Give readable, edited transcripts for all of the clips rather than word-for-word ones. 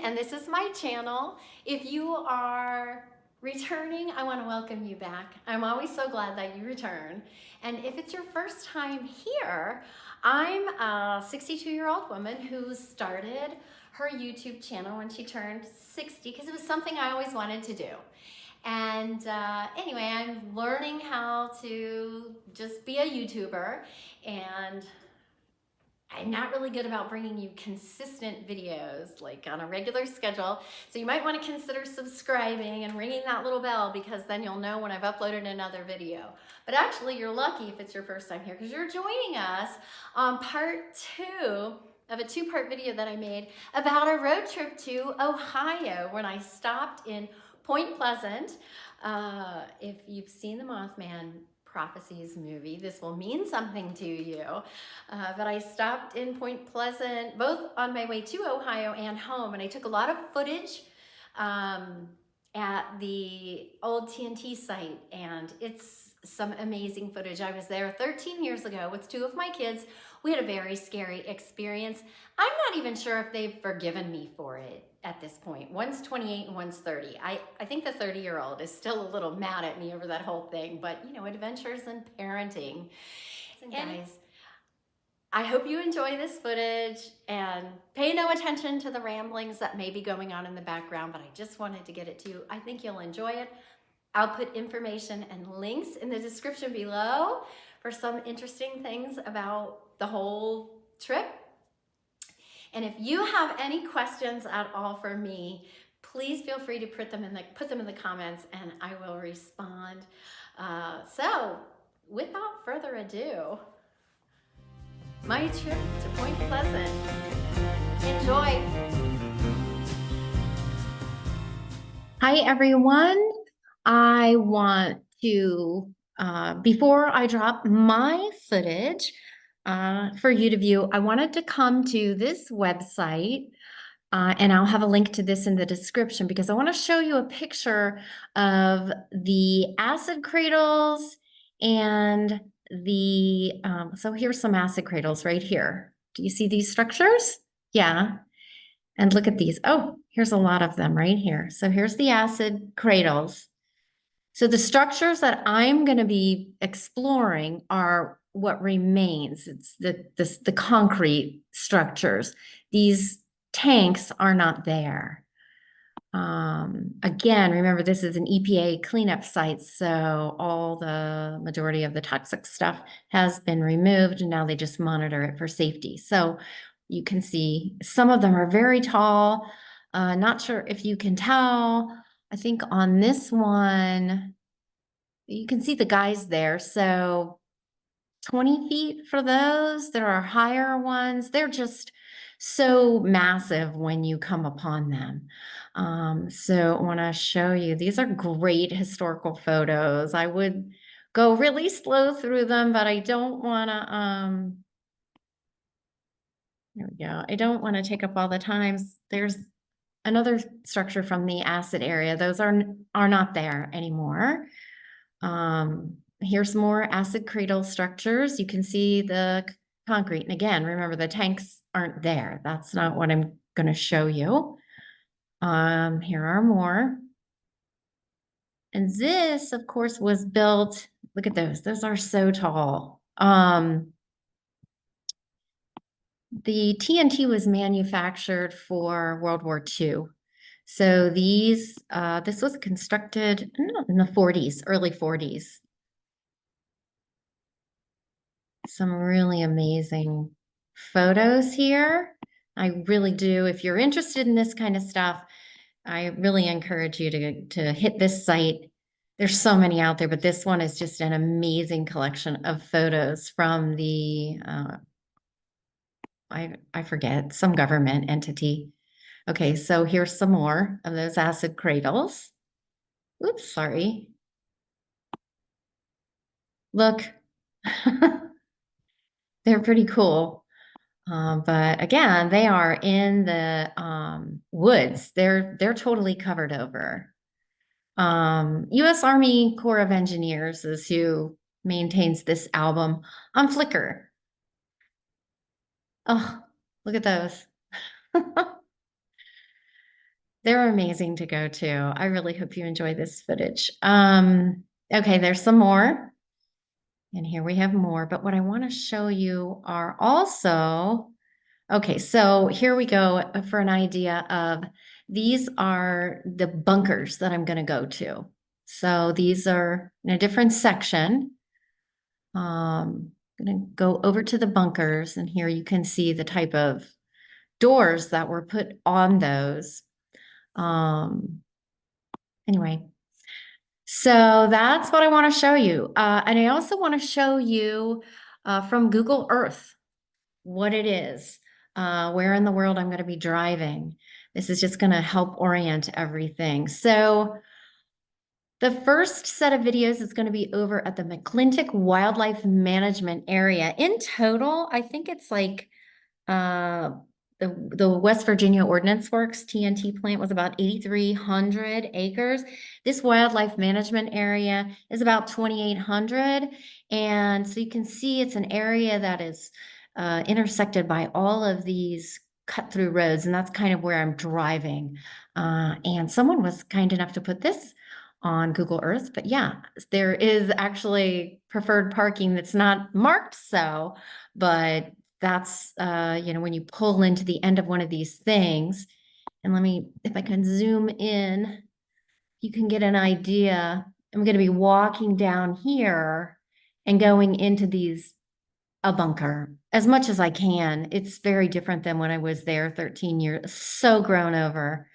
And this is my channel. If you are returning, I want to welcome you back. I'm always so glad that you return. And if it's your first time here, I'm a 62-year-old woman who started her YouTube channel when she turned 60 because it was something I always wanted to do. And anyway, I'm learning how to just be a YouTuber, and I'm not really good about bringing you consistent videos like on a regular schedule. So you might want to consider subscribing and ringing that little bell, because then you'll know when I've uploaded another video. But actually, you're lucky if it's your first time here, because you're joining us on part 2 of a 2-part video that I made about a road trip to Ohio when I stopped in Point Pleasant. If you've seen the Mothman Prophecies movie, this will mean something to you. But I stopped in Point Pleasant, both on my way to Ohio and home, and I took a lot of footage at the old TNT site, and it's some amazing footage. I was there 13 years ago with 2 of my kids. We had a very scary experience. I'm not even sure if they've forgiven me for it at this point. One's 28 and one's 30. I think the 30-year-old is still a little mad at me over that whole thing, but you know, adventures and parenting. And guys, I hope you enjoy this footage and pay no attention to the ramblings that may be going on in the background, but I just wanted to get it to you. I think you'll enjoy it. I'll put information and links in the description below for some interesting things about the whole trip. And if you have any questions at all for me, please feel free to put them in the comments, and I will respond. So without further ado, my trip to Point Pleasant. Enjoy. Hi everyone. I want to, before I drop my footage for you to view, I wanted to come to this website, and I'll have a link to this in the description, because I want to show you a picture of the acid cradles and the, so here's some acid cradles right here. Do you see these structures? Yeah. And look at these. Oh, here's a lot of them right here. So here's the acid cradles. So the structures that I'm going to be exploring are what remains. It's the concrete structures. These tanks are not there. Again, remember, this is an EPA cleanup site, so all the majority of the toxic stuff has been removed, and now they just monitor it for safety. So you can see some of them are very tall. Not sure if you can tell. I think on this one, you can see the guys there. So 20 feet for those. There are higher ones. They're just so massive when you come upon them. So I want to show you. These are great historical photos. I would go really slow through them, but I don't want to, there we go. I don't want to take up all the time. There's another structure from the acid area. Those are not there anymore. Here's more acid cradle structures. You can see the concrete. And again, remember, the tanks aren't there. That's not what I'm going to show you. Here are more. And this, of course, was built. Look at those. Those are so tall. The TNT was manufactured for World War II. So these, this was constructed in the 40s, early 40s. Some really amazing photos here. I really do. If you're interested in this kind of stuff, I really encourage you to hit this site. There's so many out there, but this one is just an amazing collection of photos from the, I forget, some government entity. Okay, so here's some more of those acid cradles. Oops, sorry. Look, they're pretty cool. But again, they are in the woods. They're totally covered over. U.S. Army Corps of Engineers is who maintains this album on Flickr. Oh, look at those. They're amazing to go to. I really hope you enjoy this footage. Okay, there's some more. And here we have more. But what I want to show you are also, okay, so here we go for an idea of these are the bunkers that I'm going to go to. So these are in a different section. I'm going to go over to the bunkers, and here you can see the type of doors that were put on those. Anyway, so that's what I want to show you. And I also want to show you from Google Earth what it is, where in the world I'm going to be driving. This is just going to help orient everything. So the first set of videos is going to be over at the McClintic Wildlife Management Area. In total, I think it's like the West Virginia Ordnance Works TNT plant was about 8,300 acres. This wildlife management area is about 2,800. And so you can see it's an area that is intersected by all of these cut through roads. And that's kind of where I'm driving. And someone was kind enough to put this on Google Earth, but yeah, there is actually preferred parking that's not marked so, but that's, when you pull into the end of one of these things, and let me, if I can zoom in, you can get an idea. I'm going to be walking down here and going into a bunker as much as I can. It's very different than when I was there 13 years, so grown over.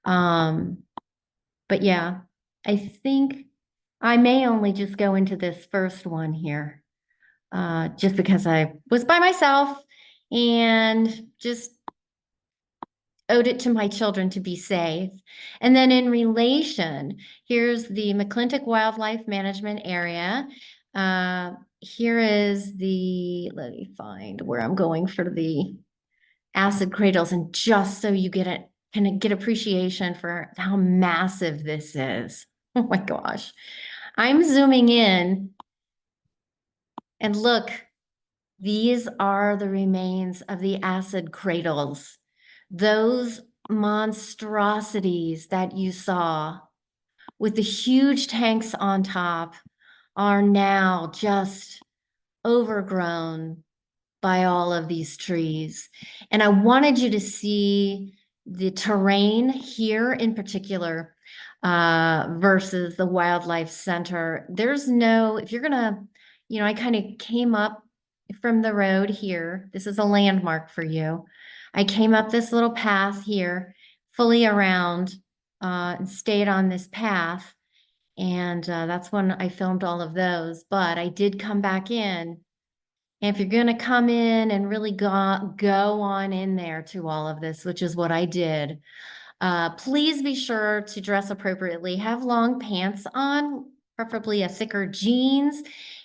But yeah, I think I may only just go into this first one here. Just because I was by myself and just owed it to my children to be safe. And then in relation, here's the McClintic Wildlife Management Area. Here is let me find where I'm going for the acid cradles, and just so you can get appreciation for how massive this is. Oh my gosh. I'm zooming in, and look, these are the remains of the acid cradles. Those monstrosities that you saw with the huge tanks on top are now just overgrown by all of these trees. And I wanted you to see the terrain here in particular versus the wildlife center. There's no, if you're gonna, I kind of came up from the road here. This is a landmark for you. I came up this little path here, fully around, and stayed on this path. And that's when I filmed all of those. But I did come back in. And if you're going to come in and really go on in there to all of this, which is what I did, please be sure to dress appropriately. Have long pants on, preferably a thicker jeans,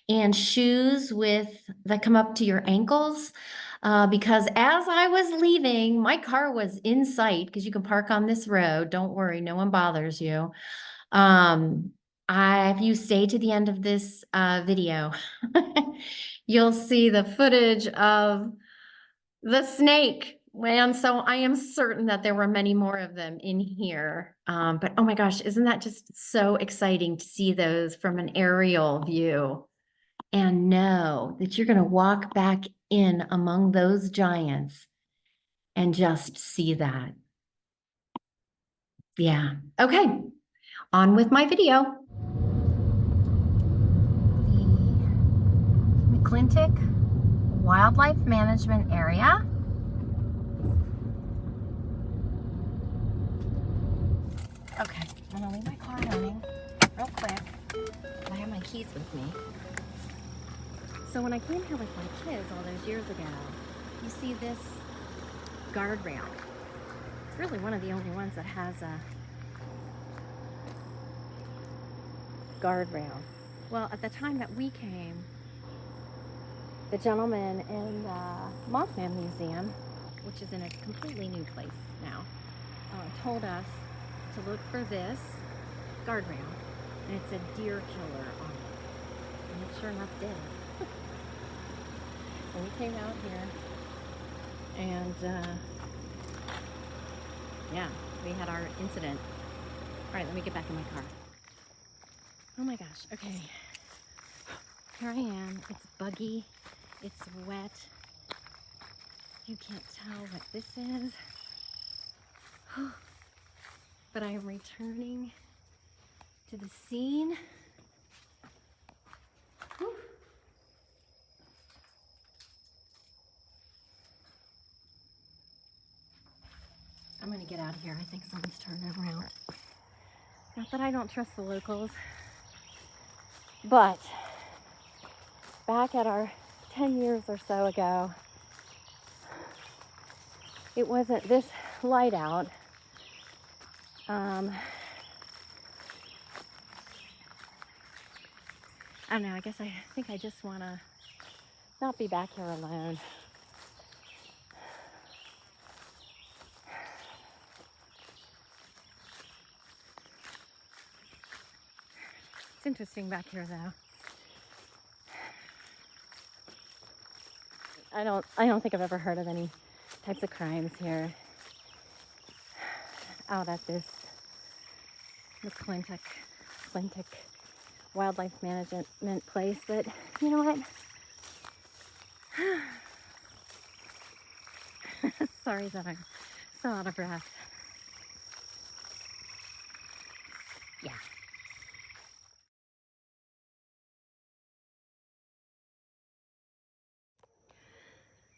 and shoes that come up to your ankles. Because as I was leaving, my car was in sight, because you can park on this road. Don't worry, no one bothers you. If you stay to the end of this video, you'll see the footage of the snake. And so I am certain that there were many more of them in here. But oh my gosh, isn't that just so exciting to see those from an aerial view and know that you're going to walk back in among those giants and just see that. Yeah. Okay. On with my video. The McClintic Wildlife Management Area. Okay, I'm gonna leave my car running real quick. I have my keys with me. So when I came here with my kids all those years ago, you see this guardrail. It's really one of the only ones that has a guardrail. Well, at the time that we came, the gentleman in the Mothman Museum, which is in a completely new place now, told us to look for this guardrail, and it's a deer killer on it. And it sure sure enough did. And we came out here and yeah, we had our incident. All right, let me get back in my car. Oh my gosh, okay. Here I am, it's buggy, it's wet. You can't tell what this is. But I am returning to the scene. Whew. I'm gonna get out of here. I think someone's turning around. Not that I don't trust the locals, but back at our 10 years or so ago, it wasn't this light out. I don't know, I guess I think I just want to not be back here alone. It's interesting back here though. I don't think I've ever heard of any types of crimes here out at this McClintic Wildlife Management place, but you know what? Sorry that I'm so out of breath. Yeah.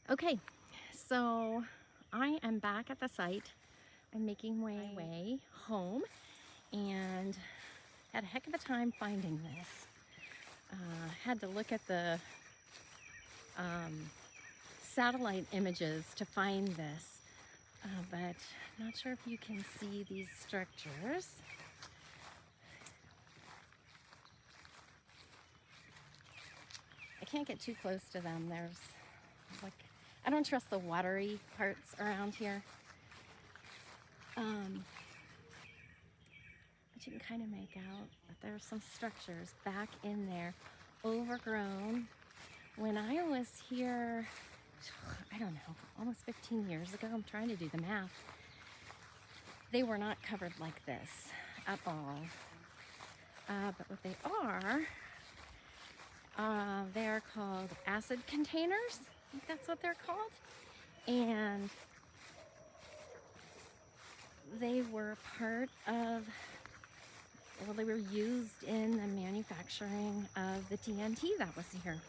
Okay, so I am back at the site. I'm making my way home and had a heck of a time finding this. Had to look at the satellite images to find this, but not sure if you can see these structures. I can't get too close to them. There's like, I don't trust the watery parts around here. But you can kind of make out that there's some structures back in there, overgrown. When I was here, I don't know, almost 15 years ago, I'm trying to do the math, they were not covered like this at all. But what they are called acid containers. I think that's what they're called. And they were part of, well, they were used in the manufacturing of the TNT that was here.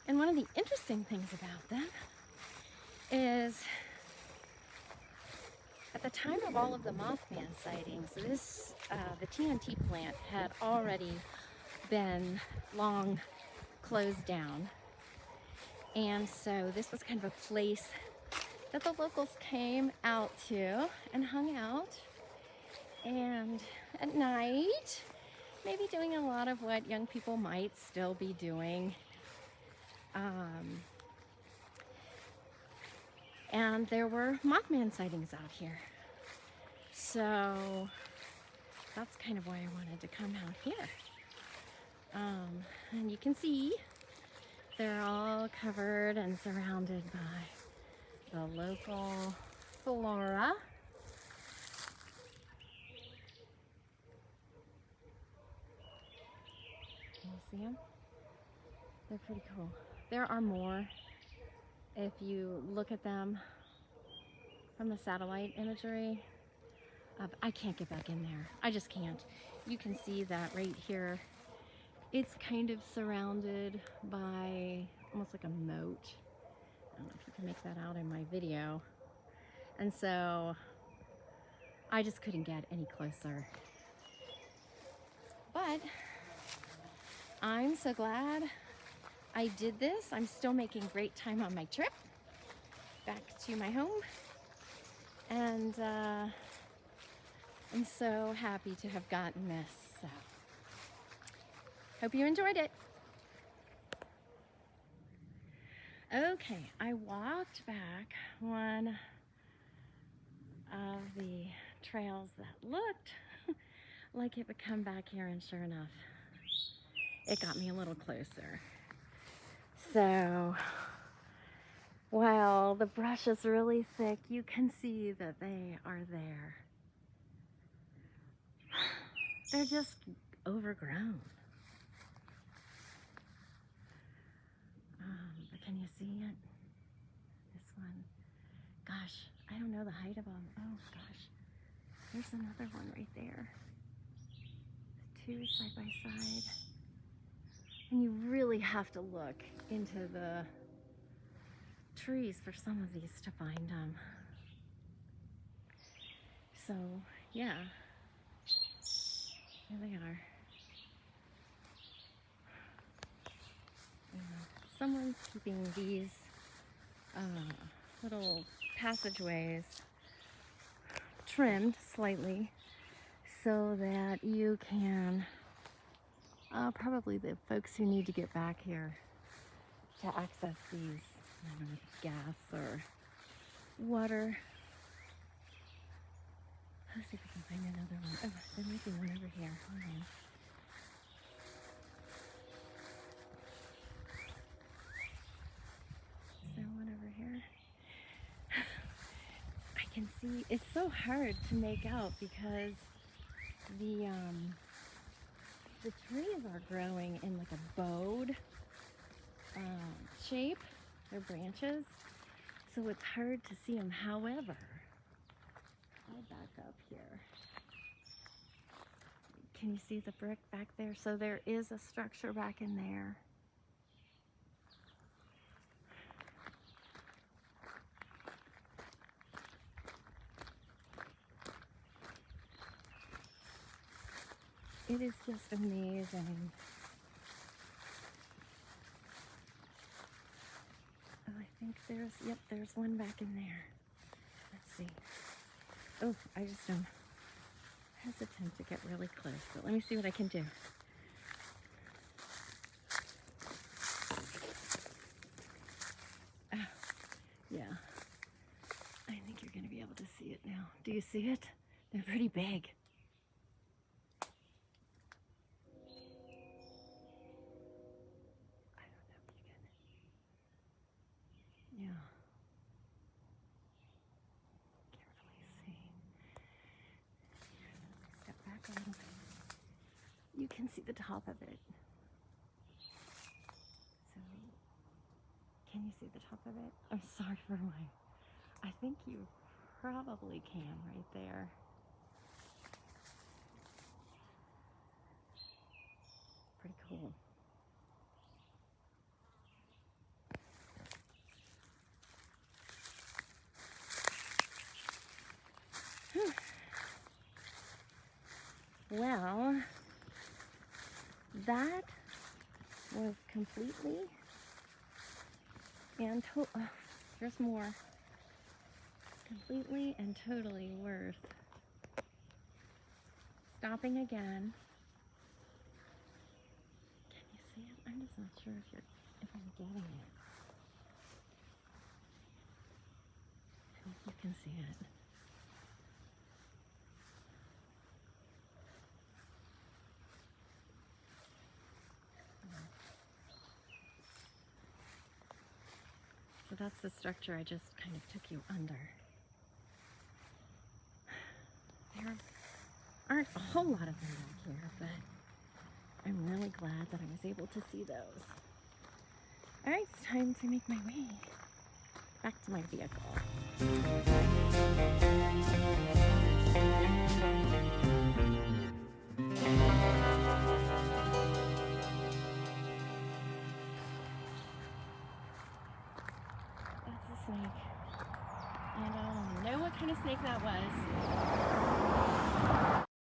And one of the interesting things about them is at the time of all of the Mothman sightings, the TNT plant had already been long closed down. And so this was kind of a place that the locals came out to and hung out. And at night, maybe doing a lot of what young people might still be doing. And there were Mothman sightings out here. So that's kind of why I wanted to come out here. And you can see they're all covered and surrounded by the local flora. Can you see them? They're pretty cool. There are more if you look at them from the satellite imagery. I can't get back in there. I just can't. You can see that right here. It's kind of surrounded by almost like a moat. I don't know if you can make that out in my video. And so I just couldn't get any closer. But I'm so glad I did this. I'm still making great time on my trip back to my home. And I'm so happy to have gotten this. So hope you enjoyed it. Okay, I walked back one of the trails that looked like it would come back here, and sure enough, it got me a little closer. So while the brush is really thick, you can see that they are there. They're just overgrown. But can you see it? This one. Gosh, I don't know the height of them. Oh gosh, there's another one right there. Two side by side. And you really have to look into the trees for some of these to find them. So yeah, here they are. Someone's keeping these little passageways trimmed slightly so that you can, probably the folks who need to get back here to access these, I don't know if it's gas or water. Let's see if we can find another one. Oh, there might be one over here. Hold on. Is there one over here? I can see, it's so hard to make out because the trees are growing in like a bowed shape, their branches, so it's hard to see them. However, I'll back up here. Can you see the brick back there? So there is a structure back in there. It is just amazing. Oh, I think there's one back in there. Let's see. Oh, I just am hesitant to get really close, but let me see what I can do. Oh, yeah. I think you're going to be able to see it now. Do you see it? They're pretty big. Yeah. Carefully see. Step back a little bit. You can see the top of it. So, can you see the top of it? I'm sorry for I think you probably can right there. Pretty cool. Well, that was completely and there's more. Completely and totally worth stopping again. Can you see it? I'm just not sure if I'm getting it. I hope you can see it. So that's the structure I just kind of took you under. There aren't a whole lot of them back here, but I'm really glad that I was able to see those. All right, it's time to make my way back to my vehicle. That's a snake. And I don't know what kind of snake that was.